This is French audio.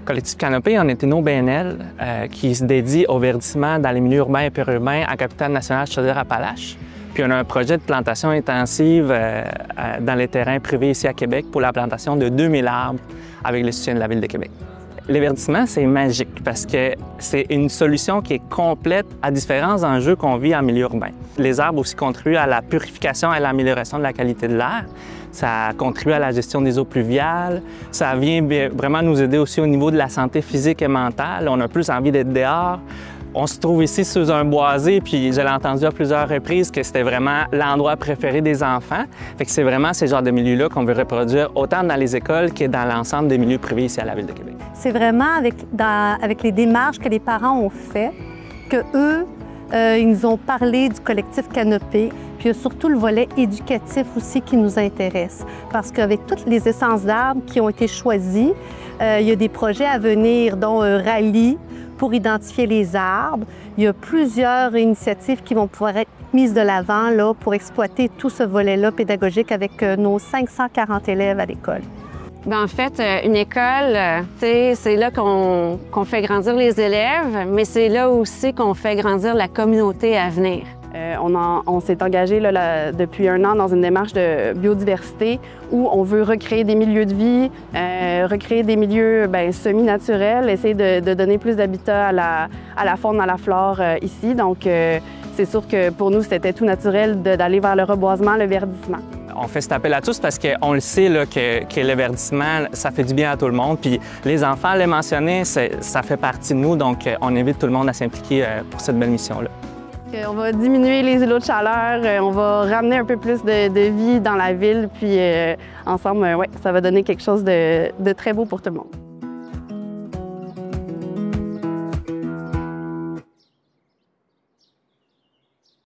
Collectif Canopée, on est une OBNL qui se dédie au verdissement dans les milieux urbains et périurbains à Capitale-Nationale Chaudière-Appalaches. Puis on a un projet de plantation intensive dans les terrains privés ici à Québec pour la plantation de 2000 arbres avec le soutien de la Ville de Québec. Le verdissement, c'est magique parce que c'est une solution qui est complète à différents enjeux qu'on vit en milieu urbain. Les arbres aussi contribuent à la purification et à l'amélioration de la qualité de l'air. Ça contribue à la gestion des eaux pluviales. Ça vient vraiment nous aider aussi au niveau de la santé physique et mentale. On a plus envie d'être dehors. On se trouve ici sous un boisé, puis je l'ai entendu à plusieurs reprises que c'était vraiment l'endroit préféré des enfants. Fait que c'est vraiment ces genres de milieux-là qu'on veut reproduire autant dans les écoles que dans l'ensemble des milieux privés ici à la Ville de Québec. C'est vraiment avec les démarches que les parents ont faites qu'eux, ils nous ont parlé du collectif Canopée, puis il y a surtout le volet éducatif aussi qui nous intéresse. Parce qu'avec toutes les essences d'arbres qui ont été choisies, il y a des projets à venir, dont un rallye pour identifier les arbres. Il y a plusieurs initiatives qui vont pouvoir être mises de l'avant là, pour exploiter tout ce volet-là pédagogique avec nos 540 élèves à l'école. En fait, une école, c'est là qu'on fait grandir les élèves, mais c'est là aussi qu'on fait grandir la communauté à venir. On s'est engagé depuis un an dans une démarche de biodiversité où on veut recréer des milieux de vie, recréer des milieux semi-naturels, essayer de donner plus d'habitat à la faune, à la flore ici. Donc, c'est sûr que pour nous, c'était tout naturel d'aller vers le reboisement, le verdissement. On fait cet appel à tous parce qu'on le sait là, que le verdissement, ça fait du bien à tout le monde. Puis les enfants, les mentionner, ça fait partie de nous. Donc, on invite tout le monde à s'impliquer pour cette belle mission-là. On va diminuer les îlots de chaleur, on va ramener un peu plus de vie dans la ville, puis ensemble, ouais, ça va donner quelque chose de très beau pour tout le monde.